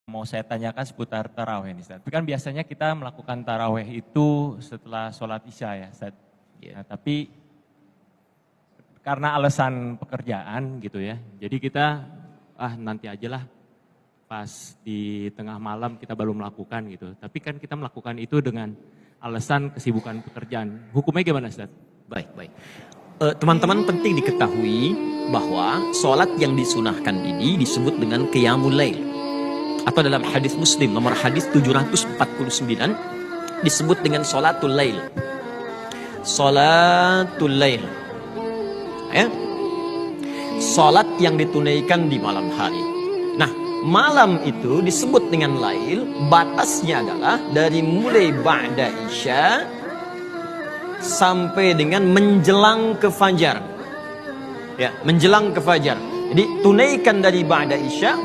Mau saya tanyakan seputar taraweh nih, Ustaz. Tapi kan biasanya kita melakukan taraweh itu setelah sholat isya ya, Ustaz. Nah, tapi karena alasan pekerjaan gitu ya, jadi kita nanti aja lah pas di tengah malam kita baru melakukan gitu. Tapi kan kita melakukan itu dengan alasan kesibukan pekerjaan. Hukumnya gimana, Ustaz? Baik. Teman-teman penting diketahui bahwa sholat yang disunahkan ini disebut dengan qiyamul lail. Atau dalam hadis Muslim nomor hadis 749 disebut dengan sholatul lail. Sholatul lail. Ya. Sholat yang ditunaikan di malam hari. Nah, malam itu disebut dengan lail, batasnya adalah dari mulai ba'da isya sampai dengan menjelang ke fajar. Ya, menjelang ke fajar. Jadi tunaikan dari ba'da isya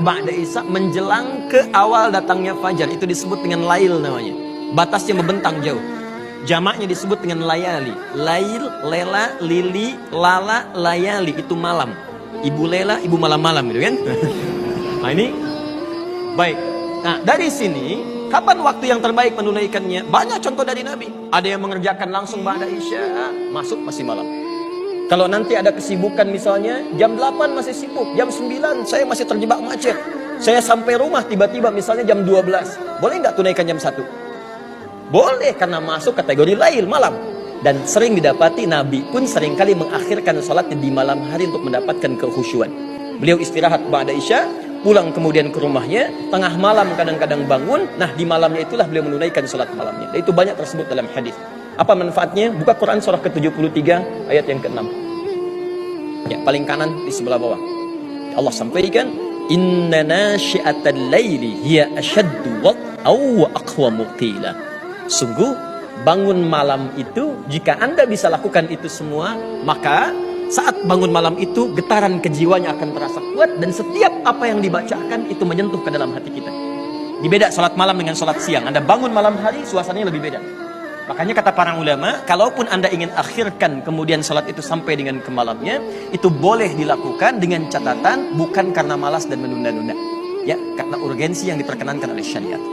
menjelang ke awal datangnya fajar. Itu disebut dengan lail namanya. Batasnya membentang jauh. Jamaknya disebut dengan layali. Lail, lela, lili, lala, layali. Itu malam. Ibu lela, ibu malam-malam gitu kan. Nah ini baik. Nah dari sini kapan waktu yang terbaik menunaikannya? Banyak contoh dari Nabi. Ada yang mengerjakan langsung ba'da isya, masuk masih malam. Kalau nanti ada kesibukan misalnya, jam 8 masih sibuk, jam 9 saya masih terjebak macet. Saya sampai rumah tiba-tiba misalnya jam 12. Boleh nggak tunaikan jam 1? Boleh, karena masuk kategori lail, malam. Dan sering didapati Nabi pun seringkali mengakhirkan sholatnya di malam hari untuk mendapatkan kekhusyuan. Beliau istirahat ba'da isya, pulang kemudian ke rumahnya, tengah malam kadang-kadang bangun, nah di malamnya itulah beliau menunaikan sholat malamnya. Dan itu banyak tersebut dalam hadis. Apa manfaatnya? Buka Quran surah ke-73 ayat yang ke-6. Ya, paling kanan di sebelah bawah. Allah sampaikan, "Inna nasyi'atal laili hiya ashaddu wat'aw wa aqwamu qila." Sungguh bangun malam itu, jika Anda bisa lakukan itu semua, maka saat bangun malam itu getaran kejiwanya akan terasa kuat dan setiap apa yang dibacakan itu menyentuh ke dalam hati kita. Dibeda salat malam dengan salat siang. Anda bangun malam hari, suasananya lebih beda. Makanya kata para ulama, kalaupun Anda ingin akhirkan kemudian salat itu sampai dengan ke malamnya, itu boleh dilakukan dengan catatan bukan karena malas dan menunda-nunda. Ya, karena urgensi yang diperkenankan oleh syariat.